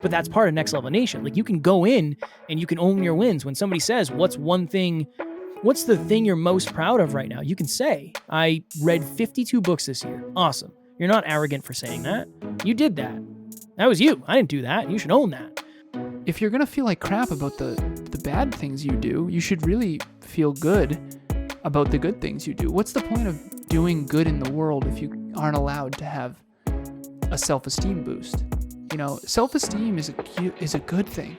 But that's part of Next Level Nation. Like, you can go in and you can own your wins. When somebody says, what's the thing you're most proud of right now? You can say, I read 52 books this year. Awesome. You're not arrogant for saying that. You did that. That was you. I didn't do that. You should own that. If you're going to feel like crap about the bad things you do, you should really feel good about the good things you do. What's the point of doing good in the world if you aren't allowed to have a self-esteem boost? You know, self-esteem is a good thing.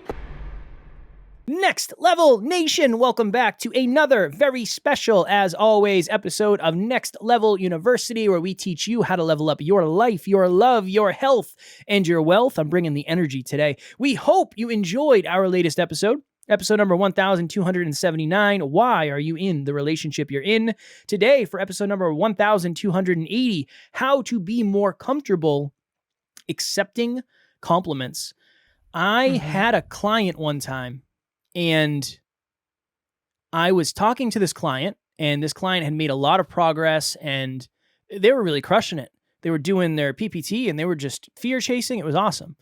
Next Level Nation, welcome back to another very special, as always, episode of Next Level University, where we teach you how to level up your life, your love, your health, and your wealth. I'm bringing the energy today. We hope you enjoyed our latest episode number 1279. Why are you in the relationship you're in? Today, for episode number 1280, how to be more comfortable accepting compliments. I had a client one time, and I was talking to this client, and this client had made a lot of progress, and they were really crushing it. They were doing their PPT, and they were just fear chasing. It was awesome.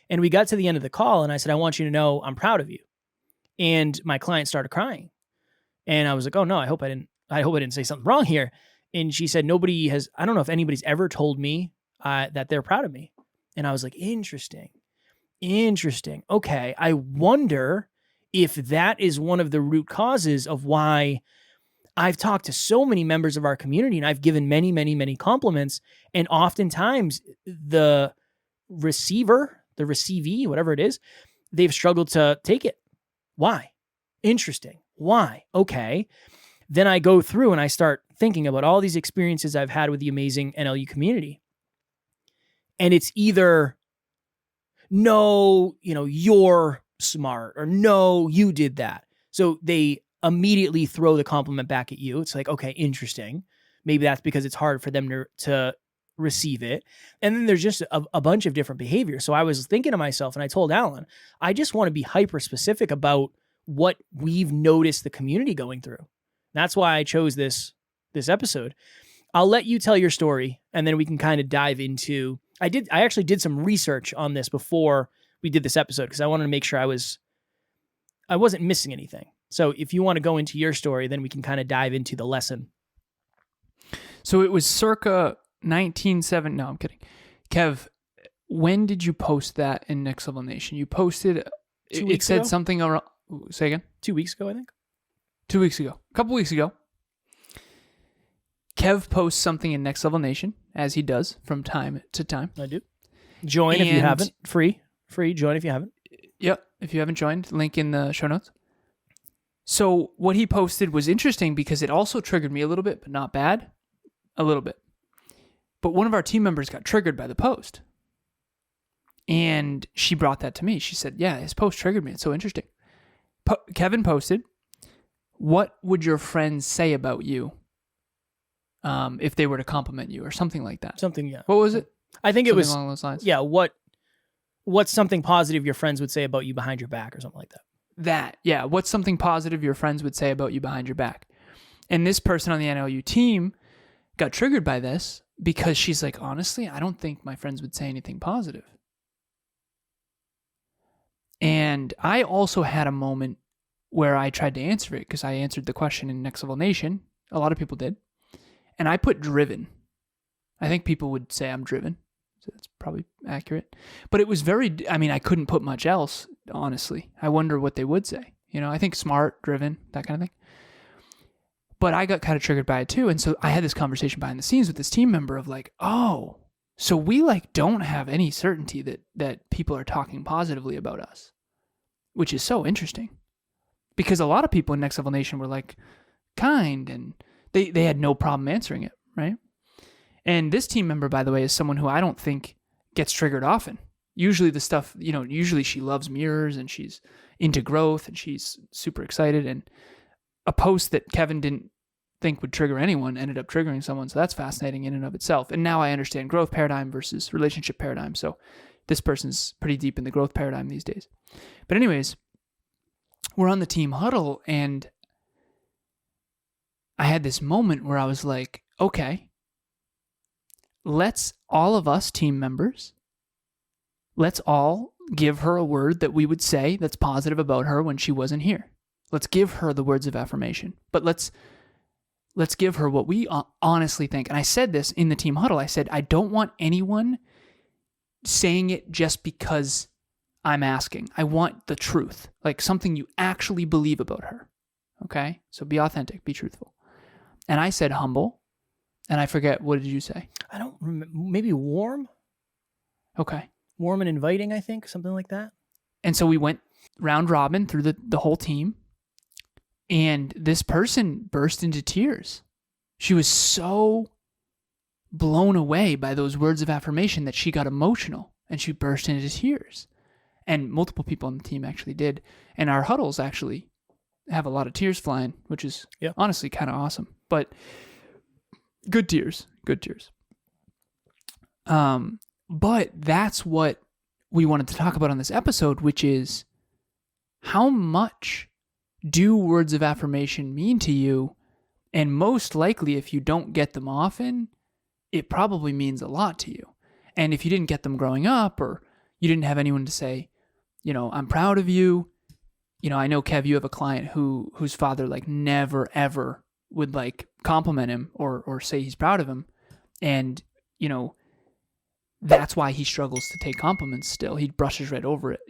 And we got to the end of the call, and I said, I want you to know I'm proud of you. And my client started crying. And I was like, oh no, I hope I didn't say something wrong here. And she said, I don't know if anybody's ever told me that they're proud of me. And I was like, interesting. Okay. I wonder if that is one of the root causes of why I've talked to so many members of our community, and I've given many, many, many compliments. And oftentimes the receivee, whatever it is, they've struggled to take it. Why? Interesting. Why? Okay. Then I go through and I start thinking about all these experiences I've had with the amazing NLU community. And it's either, no, you're smart, or no, you did that. So they immediately throw the compliment back at you. It's like, okay, interesting. Maybe that's because it's hard for them to receive it. And then there's just a bunch of different behaviors. So I was thinking to myself, and I told Alan, I just want to be hyper specific about what we've noticed the community going through. That's why I chose this episode. I'll let you tell your story, and then we can kind of dive into, I actually did some research on this before we did this episode, because I wanted to make sure I wasn't missing anything. So if you want to go into your story, then we can kind of dive into the lesson. So it was circa 1970. No, I'm kidding. Kev, when did you post that in Next Level Nation? You posted, it said ago? Something around, say again? 2 weeks ago, I think. 2 weeks ago. A couple weeks ago. Kev posts something in Next Level Nation, as he does from time to time. I do. Join if you haven't. Free. Join if you haven't. Yep. If you haven't joined, link in the show notes. So what he posted was interesting because it also triggered me a little bit, but not bad. A little bit. But one of our team members got triggered by the post. And she brought that to me. She said, yeah, his post triggered me. It's so interesting. Kevin posted, what would your friends say about you if they were to compliment you, or something like that? Something, yeah. What was it? I think it was along those lines. Yeah, what's something positive your friends would say about you behind your back, or something like that. Yeah. What's something positive your friends would say about you behind your back? And this person on the NLU team got triggered by this because she's like, honestly, I don't think my friends would say anything positive. And I also had a moment where I tried to answer it, because I answered the question in Next Level Nation. A lot of people did. And I put driven. I think people would say I'm driven. So that's probably accurate. But it was I couldn't put much else, honestly. I wonder what they would say. I think smart, driven, that kind of thing. But I got kind of triggered by it too. And so I had this conversation behind the scenes with this team member of like, oh, so we don't have any certainty that people are talking positively about us, which is so interesting. Because a lot of people in Next Level Nation were like kind, and they had no problem answering it, right? And this team member, by the way, is someone who I don't think gets triggered often. Usually the stuff, usually she loves mirrors and she's into growth and she's super excited. And a post that Kevin didn't think would trigger anyone ended up triggering someone. So that's fascinating in and of itself. And now I understand growth paradigm versus relationship paradigm. So this person's pretty deep in the growth paradigm these days. But anyways, we're on the team huddle, and I had this moment where I was like, okay, let's all of us team members, let's all give her a word that we would say that's positive about her when she wasn't here. Let's give her the words of affirmation. But let's give her what we honestly think. And I said this in the team huddle. I said, I don't want anyone saying it just because I'm asking. I want the truth, like something you actually believe about her. Okay? So be authentic, be truthful. And I said humble. And I forget, what did you say? I don't remember. Maybe warm? Okay. Warm and inviting, I think. Something like that. And so we went round robin through the whole team. And this person burst into tears. She was so blown away by those words of affirmation that she got emotional and she burst into tears. And multiple people on the team actually did. And our huddles actually have a lot of tears flying, which is honestly kind of awesome. But good tears. But that's what we wanted to talk about on this episode, which is how much do words of affirmation mean to you? And most likely, if you don't get them often, it probably means a lot to you. And if you didn't get them growing up, or you didn't have anyone to say, I'm proud of you. I know, Kev, you have a client whose father never, ever would compliment him or say he's proud of him. And, that's why he struggles to take compliments still. He brushes right over it.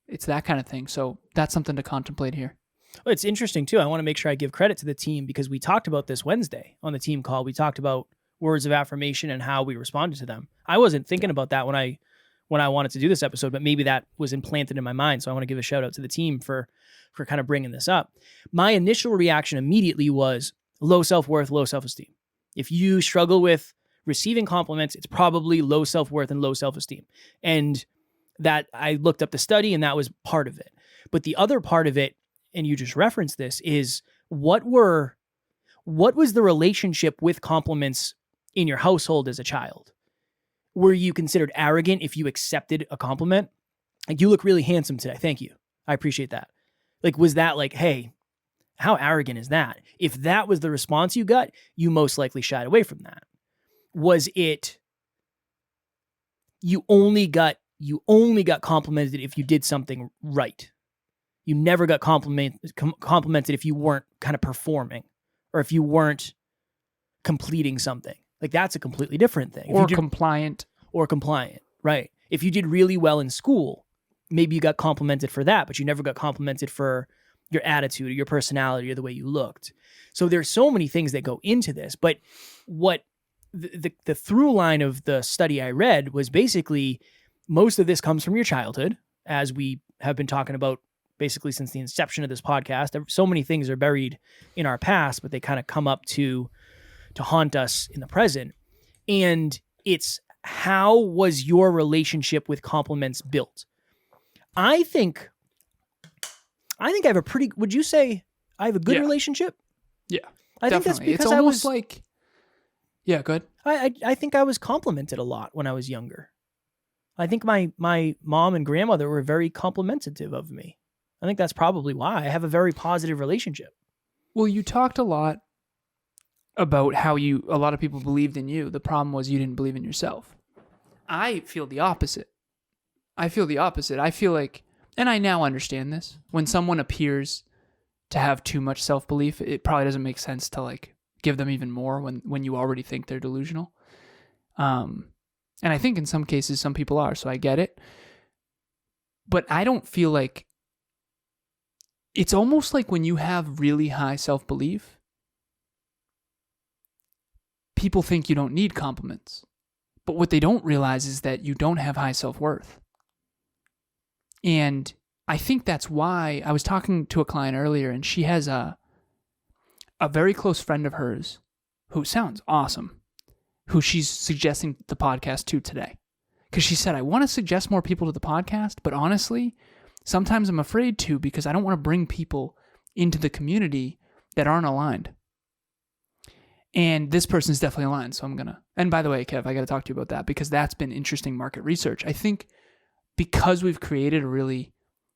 It's that kind of thing. So that's something to contemplate here. Well, it's interesting too. I want to make sure I give credit to the team because we talked about this Wednesday on the team call. We talked about words of affirmation and how we responded to them. I wasn't thinking about that when I wanted to do this episode, but maybe that was implanted in my mind. So I want to give a shout out to the team for kind of bringing this up. My initial reaction immediately was low self-worth, low self-esteem. If you struggle with receiving compliments, it's probably low self-worth and low self-esteem. And that I looked up the study and that was part of it. But the other part of it, and you just referenced this, is what was the relationship with compliments in your household as a child? Were you considered arrogant if you accepted a compliment? You look really handsome today. Thank you. I appreciate that. Was that hey, how arrogant is that? If that was the response you got, you most likely shied away from that. Was it you only got complimented if you did something right? You never got complimented if you weren't kind of performing or if you weren't completing something. That's a completely different thing. Or compliant. Or compliant, right. If you did really well in school, maybe you got complimented for that, but you never got complimented for your attitude or your personality or the way you looked. So there's so many things that go into this, but what the through line of the study I read was basically most of this comes from your childhood, as we have been talking about basically since the inception of this podcast. So many things are buried in our past, but they kind of come up to haunt us in the present. And it's how was your relationship with compliments built? I think I have a pretty, would you say I have a good relationship? Yeah, I think that's because it's almost yeah, good. I think I was complimented a lot when I was younger. I think my mom and grandmother were very complimentative of me. I think that's probably why I have a very positive relationship. Well, you talked a lot about how a lot of people believed in you. The problem was you didn't believe in yourself. I feel the opposite. I feel like, and I now understand this, when someone appears to have too much self-belief, it probably doesn't make sense to give them even more when you already think they're delusional. And I think in some cases, some people are, so I get it. But I don't feel like, it's almost like when you have really high self-belief, people think you don't need compliments. But what they don't realize is that you don't have high self-worth. And I think that's why I was talking to a client earlier, and she has a very close friend of hers who sounds awesome, who she's suggesting the podcast to today. Because she said, I want to suggest more people to the podcast, but honestly, sometimes I'm afraid to because I don't want to bring people into the community that aren't aligned. And this person's definitely aligned, so I'm going to... And by the way, Kev, I got to talk to you about that because that's been interesting market research. I think because we've created a really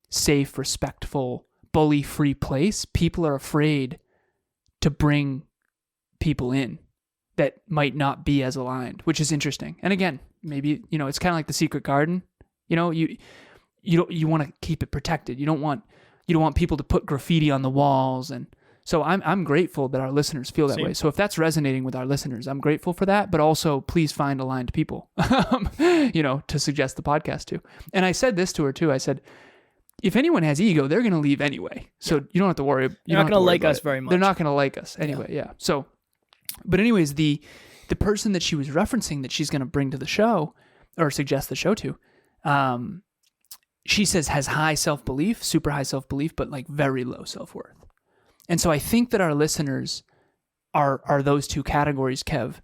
safe, respectful, bully-free place, people are afraid to bring people in that might not be as aligned, which is interesting. And again, maybe, it's kind of like the secret garden. You know, you want to keep it protected. You don't want people to put graffiti on the walls. And so I'm grateful that our listeners feel that way. So if that's resonating with our listeners, I'm grateful for that. But also, please find aligned people, to suggest the podcast to. And I said this to her too. I said, if anyone has ego, they're going to leave anyway. So you don't have to worry. They're not going to like us very much. They're not going to like us anyway. Yeah. So, but anyways, the person that she was referencing that she's going to bring to the show or suggest the show to, she says has high self-belief, super high self-belief, but like very low self-worth. And so I think that our listeners are those two categories, Kev.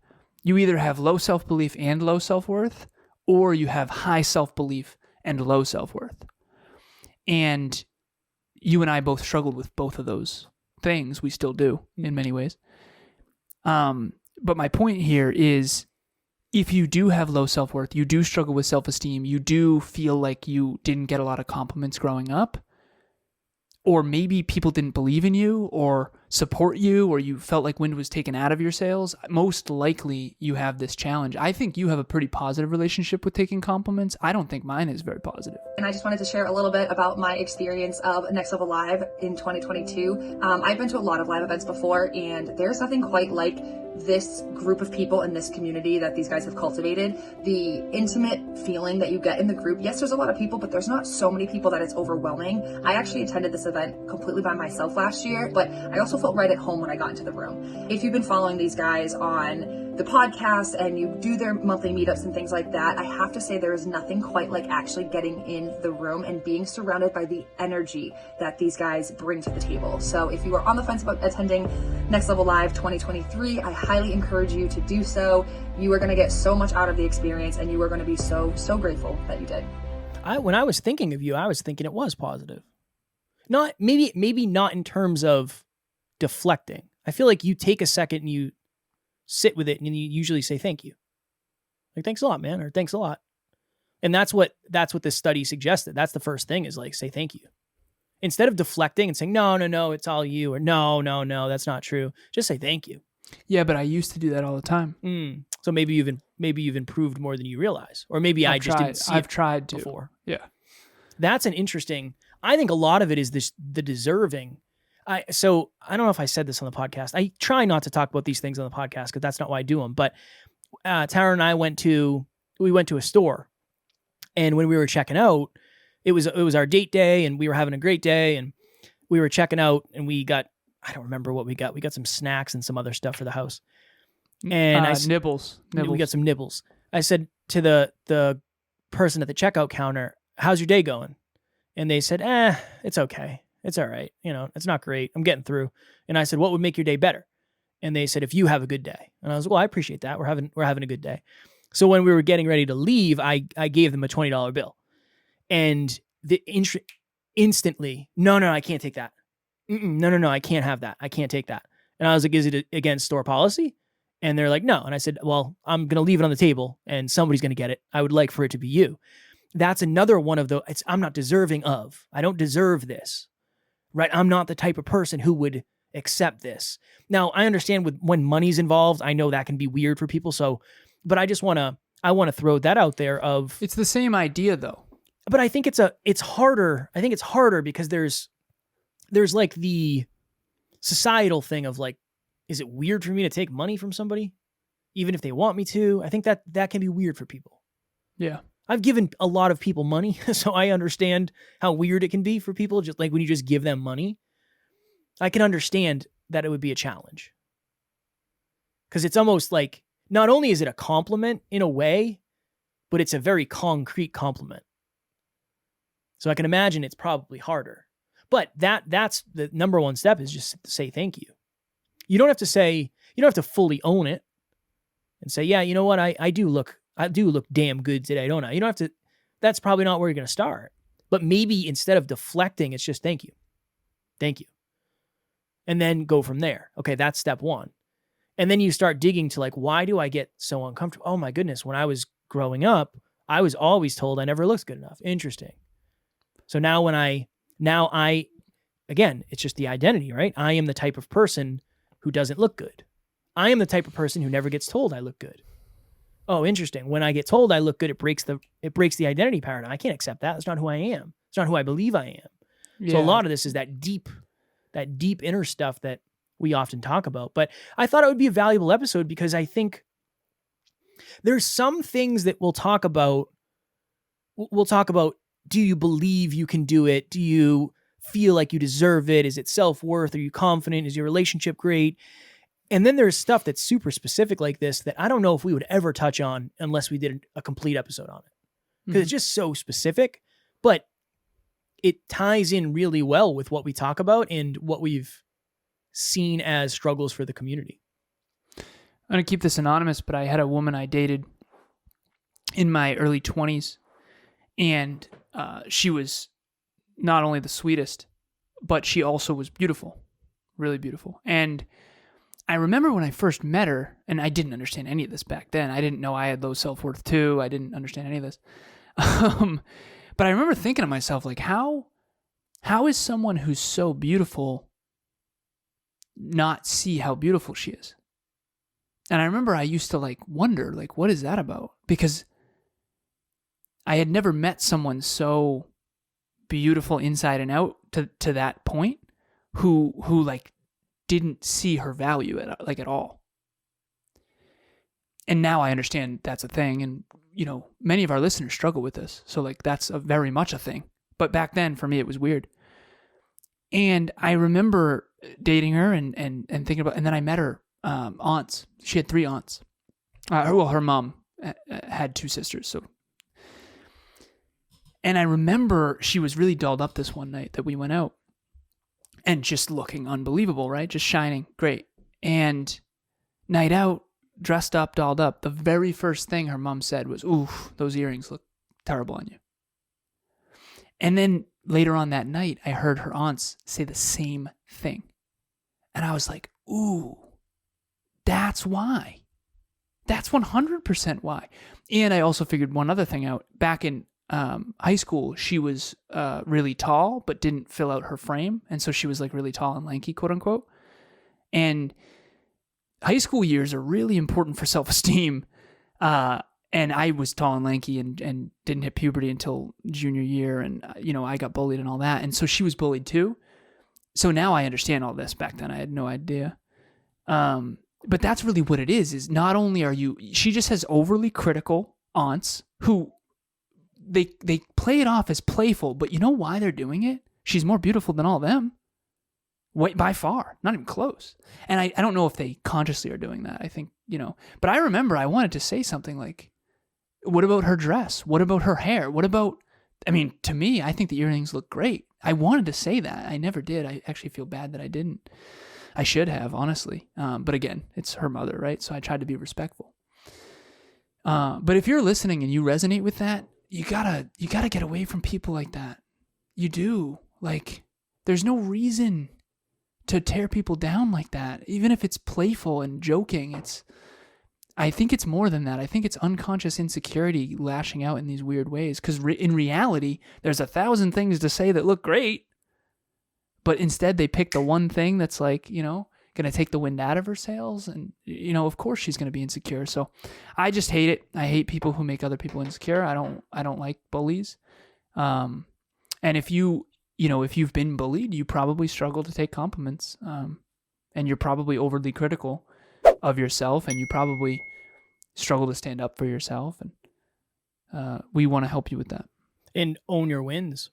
You either have low self-belief and low self-worth, or you have high self-belief and low self-worth. And you and I both struggled with both of those things. We still do in many ways. But my point here is, if you do have low self-worth, you do struggle with self-esteem, you do feel like you didn't get a lot of compliments growing up, or maybe people didn't believe in you or support you, or you felt like wind was taken out of your sails, most likely you have this challenge. I think you have a pretty positive relationship with taking compliments. I don't think mine is very positive. And I just wanted to share a little bit about my experience of Next Level Live in 2022. I've been to a lot of live events before, and there's nothing quite like this group of people in this community that these guys have cultivated. The intimate feeling that you get in the group. Yes, there's a lot of people, but there's not so many people that it's overwhelming. I actually attended this event completely by myself last year, but I also felt right at home when I got into the room. If you've been following these guys on the podcast and you do their monthly meetups and things like that, I have to say there is nothing quite like actually getting in the room and being surrounded by the energy that these guys bring to the table. So if you are on the fence about attending Next Level Live 2023, I highly encourage you to do so. You are going to get so much out of the experience, and you are going to be so grateful that you did. When I was thinking of you, I was thinking it was positive. Not maybe not in terms of deflecting. I feel like you take a second and you sit with it, and you usually say thank you. Like, thanks a lot, man, or thanks a lot. And that's what this study suggested. That's the first thing, is like, say thank you. Instead of deflecting and saying, no, it's all you, or no, that's not true. Just say thank you. Yeah, but I used to do that all the time. So maybe you've improved more than you realize, or maybe I just didn't see I've tried to before. Yeah, that's an interesting. I think a lot of it is the deserving. So I don't know if I said this on the podcast. I try not to talk about these things on the podcast because that's not why I do them. But Tara and I went to a store, and when we were checking out, it was our date day, and we were having a great day, and we were checking out, and we got, I don't remember what we got. We got some snacks and some other stuff for the house. And nibbles. We got some nibbles. I said to the person at the checkout counter, "How's your day going?" And they said, "It's okay. It's all right. It's not great. I'm getting through." And I said, "What would make your day better?" And they said, "If you have a good day." And I was like, "Well, I appreciate that. We're having a good day." So when we were getting ready to leave, I gave them a $20 bill, and instantly, no, I can't take that. No, I can't have that. I can't take that. And I was like, "Is it against store policy?" And they're like, "No." And I said, "Well, I'm going to leave it on the table, and somebody's going to get it. I would like for it to be you." That's another one of I'm not deserving of. I don't deserve this, right? I'm not the type of person who would accept this. Now, I understand when money's involved, I know that can be weird for people. So, but I want to throw that out there of. It's the same idea though. But I think it's harder. I think it's harder because there's like the societal thing of like, is it weird for me to take money from somebody, even if they want me to? I think that can be weird for people. Yeah. I've given a lot of people money, so I understand how weird it can be for people. Just like when you just give them money, I can understand that it would be a challenge. Because it's almost like, not only is it a compliment in a way, but it's a very concrete compliment. So I can imagine it's probably harder. But that's the number one step, is just to say thank you. You don't have to fully own it and say, "Yeah, you know what? I do look damn good today, don't I?" You don't have to. That's probably not where you're going to start. But maybe instead of deflecting, it's just thank you. Thank you. And then go from there. Okay, that's step one. And then you start digging to like, why do I get so uncomfortable? Oh my goodness, when I was growing up, I was always told I never looked good enough. Interesting. So now again, it's just the identity, right? I am the type of person who doesn't look good. I am the type of person who never gets told I look good. oh, interesting. When I get told I look good, it breaks the identity paradigm. I can't accept that. That's not who I am. It's not who I believe I am. Yeah. So a lot of this is that deep inner stuff that we often talk about. But I thought it would be a valuable episode because I think there's some things that we'll talk about. Do you believe you can do it? Do you feel like you deserve it? Is it self-worth? Are you confident? Is your relationship great? And then there's stuff that's super specific like this that I don't know if we would ever touch on unless we did a complete episode on it. Because it's just so specific, but it ties in really well with what we talk about and what we've seen as struggles for the community. I'm going to keep this anonymous, but I had a woman I dated in my early 20s, and she was not only the sweetest, but she also was beautiful, really beautiful. And I remember when I first met her, and I didn't understand any of this back then. I didn't know I had low self-worth too. I didn't understand any of this. But I remember thinking to myself, like, how is someone who's so beautiful not see how beautiful she is? And I remember I used to like wonder, like, what is that about? Because I had never met someone so beautiful inside and out to that point who like didn't see her value at all. And now I understand that's a thing. And, many of our listeners struggle with this. So like, that's very much a thing. But back then for me, it was weird. And I remember dating her and thinking about, and then I met her aunts. She had 3 aunts. Her mom had 2 sisters. So, and I remember she was really dolled up this one night that we went out and just looking unbelievable, right? Just shining. Great. And night out, dressed up, dolled up. The very first thing her mom said was, "Ooh, those earrings look terrible on you." And then later on that night, I heard her aunts say the same thing. And I was like, ooh, that's why. That's 100% why. And I also figured one other thing out. Back in high school, she was really tall, but didn't fill out her frame. And so she was like really tall and lanky, quote unquote. And high school years are really important for self-esteem. And I was tall and lanky and didn't hit puberty until junior year. And, I got bullied and all that. And so she was bullied too. So now I understand all this. Back then I had no idea. But that's really what it is not only she just has overly critical aunts who they play it off as playful, but you know why they're doing it? She's more beautiful than all of them. By far, not even close. And I don't know if they consciously are doing that. I think, but I remember I wanted to say something like, what about her dress? What about her hair? To me, I think the earrings look great. I wanted to say that. I never did. I actually feel bad that I didn't. I should have, honestly. But again, it's her mother, right? So I tried to be respectful. But if you're listening and you resonate with that, you gotta get away from people like that. You do. Like, there's no reason to tear people down like that, even if it's playful and joking. I think it's more than that. I think it's unconscious insecurity lashing out in these weird ways. Because in reality, there's 1,000 things to say that look great, but instead they pick the one thing that's like, going to take the wind out of her sails. And, of course she's going to be insecure. So I just hate it. I hate people who make other people insecure. I don't like bullies. And if if you've been bullied, you probably struggle to take compliments. And you're probably overly critical of yourself, and you probably struggle to stand up for yourself. And we want to help you with that. And own your wins.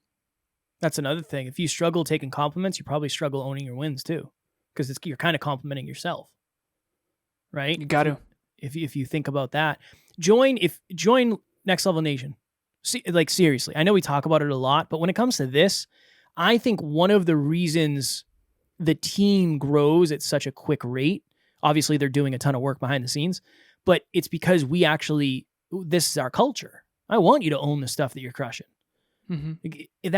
That's another thing. If you struggle taking compliments, you probably struggle owning your wins too, because you're kind of complimenting yourself, right? You got to. If you think about that, join Next Level Nation. Like, seriously, I know we talk about it a lot, but when it comes to this, I think one of the reasons the team grows at such a quick rate, obviously they're doing a ton of work behind the scenes, but it's because this is our culture. I want you to own the stuff that you're crushing. Mm-hmm.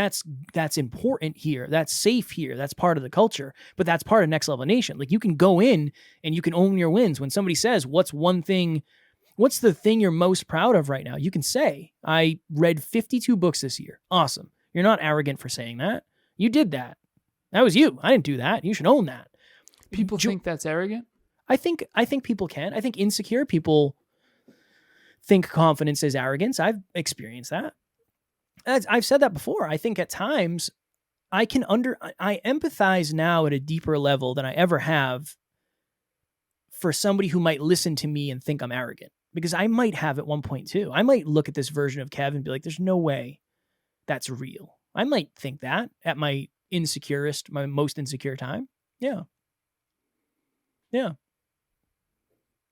That's important here. That's safe here. That's part of the culture, but that's part of Next Level Nation. Like, you can go in and you can own your wins. When somebody says, what's the thing you're most proud of right now? You can say, I read 52 books this year. Awesome. You're not arrogant for saying that. You did that. That was you. I didn't do that. You should own that. People think that's arrogant? I think people can. I think insecure people, think confidence is arrogance. I've experienced that. I've said that before. I think at times I empathize now at a deeper level than I ever have for somebody who might listen to me and think I'm arrogant, because I might have at one point too. I might look at this version of Kev and be like, there's no way that's real. I might think that at my most insecure time. Yeah. Yeah.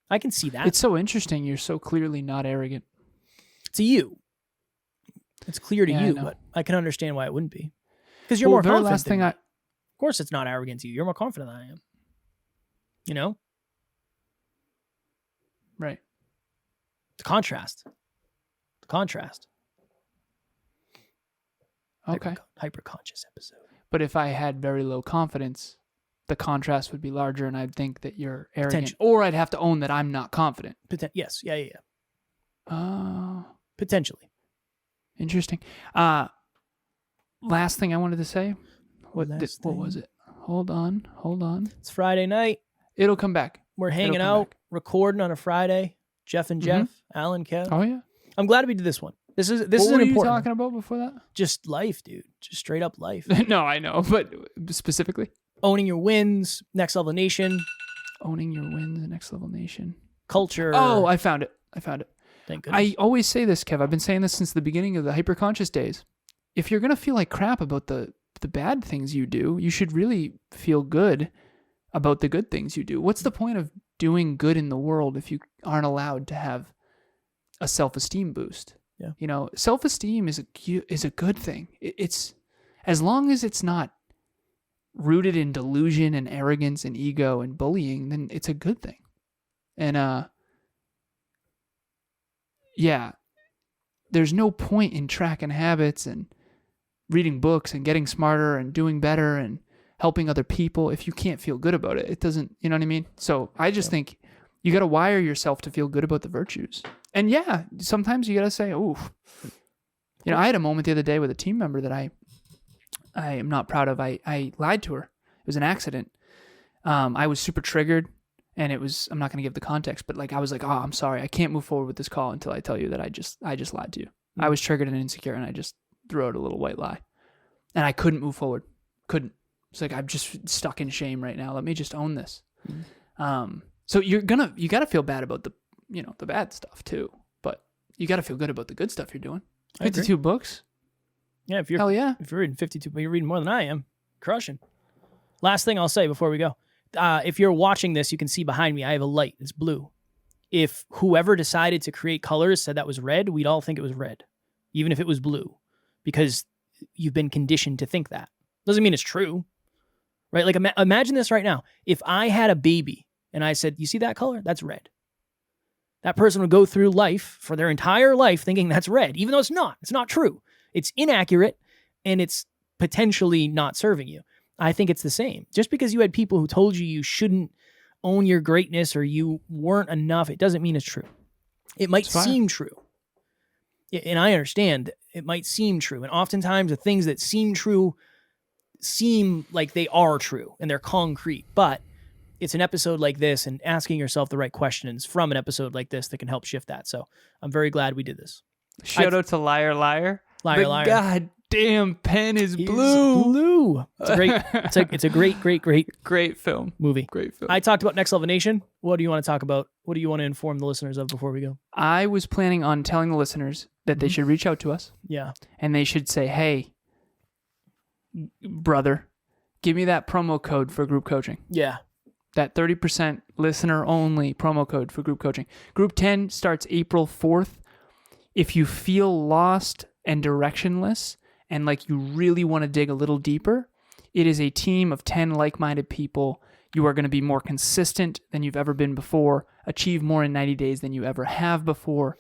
I can see that. It's so interesting. You're so clearly not arrogant. To you. It's clear to you, but I can understand why it wouldn't be. Because you're more confident. Of course it's not arrogant to you. You're more confident than I am. You know? Right. The contrast. Okay. Hyper-conscious episode. But if I had very low confidence, the contrast would be larger, and I'd think that you're arrogant. Or I'd have to own that I'm not confident. Yes. Yeah. Oh. Potentially. Interesting. Last thing I wanted to say. What was it? Hold on. It's Friday night. It'll come back. We're hanging out, recording on a Friday. Jeff and Jeff, Alan, Kev. Oh, yeah. I'm glad we did this one. This is an important. What were you important talking about before that? Just life, dude. Just straight up life. No, I know, but specifically? Owning your wins, Next Level Nation. Owning your wins, Next Level Nation. Culture. Oh, I found it. Thank goodness. I always say this, Kev. I've been saying this since the beginning of the hyperconscious days. If you're going to feel like crap about the bad things you do, you should really feel good about the good things you do. What's the point of doing good in the world if you aren't allowed to have a self-esteem boost? Yeah. You know, self-esteem is a good thing. It's as long as it's not rooted in delusion and arrogance and ego and bullying, then it's a good thing. And yeah, there's no point in tracking habits and reading books and getting smarter and doing better and helping other people if you can't feel good about it. It doesn't, you know what I mean? So I just think you got to wire yourself to feel good about the virtues. And yeah, sometimes you got to say, ooh, you know, I had a moment the other day with a team member that I am not proud of. I lied to her. It was an accident. I was super triggered, and I'm not going to give the context, but I was like, oh, I'm sorry. I can't move forward with this call until I tell you that I just lied to you. Mm-hmm. I was triggered and insecure, and I just threw out a little white lie. And I couldn't move forward. Couldn't. It's like, I'm just stuck in shame right now. Let me just own this. Mm-hmm. So you got to feel bad about the bad stuff too, but you got to feel good about the good stuff you're doing. 52 books. Yeah. Hell yeah. If you're reading 52, but you're reading more than I am, crushing. Last thing I'll say before we go. If you're watching this, you can see behind me, I have a light. It's blue. If whoever decided to create colors said that was red, we'd all think it was red, even if it was blue, because you've been conditioned to think that. Doesn't mean it's true, right? Like imagine this right now. If I had a baby and I said, you see that color? That's red. That person would go through life for their entire life thinking that's red, even though it's not. It's not true. It's inaccurate, and it's potentially not serving you. I think it's the same. Just because you had people who told you shouldn't own your greatness or you weren't enough, it doesn't mean it's true. It might seem true. And I understand it might seem true. And oftentimes the things that seem true seem like they are true and they're concrete. But it's an episode like this and asking yourself the right questions from an episode like this that can help shift that. So I'm very glad we did this. Shout out to Liar. Liar. God damn pen is blue. It's a great. It's a great film. Movie. Great film. I talked about Next Level Nation. What do you want to talk about? What do you want to inform the listeners of before we go? I was planning on telling the listeners that they should reach out to us. Yeah. And they should say, "Hey, brother, give me that promo code for group coaching." Yeah. That 30% listener only promo code for group coaching. Group 10 starts April 4th. If you feel lost and directionless and like you really want to dig a little deeper, it is a team of 10 like-minded people. You are going to be more consistent than you've ever been before, achieve more in 90 days than you ever have before.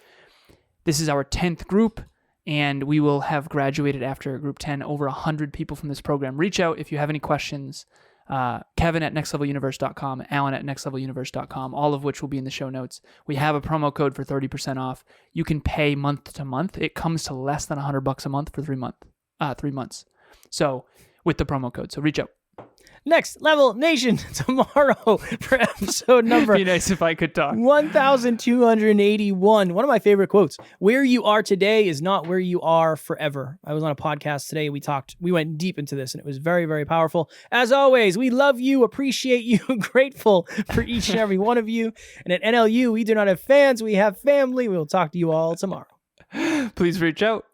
This is our 10th group, and we will have graduated after group 10 over 100 people from this program. Reach out if you have any questions. Kevin at nextleveluniverse.com, Alan at nextleveluniverse.com, all of which will be in the show notes. We have a promo code for 30% off. You can pay month to month. It comes to less than $100 a month for 3 months. So with the promo code, so reach out. Next Level Nation tomorrow for episode number Be nice if I could talk. 1281. One of my favorite quotes. Where you are today is not where you are forever. I was on a podcast today. We went deep into this and it was very, very powerful. As always, we love you, appreciate you, grateful for each and every one of you. And at NLU, we do not have fans, we have family. We will talk to you all tomorrow. Please reach out.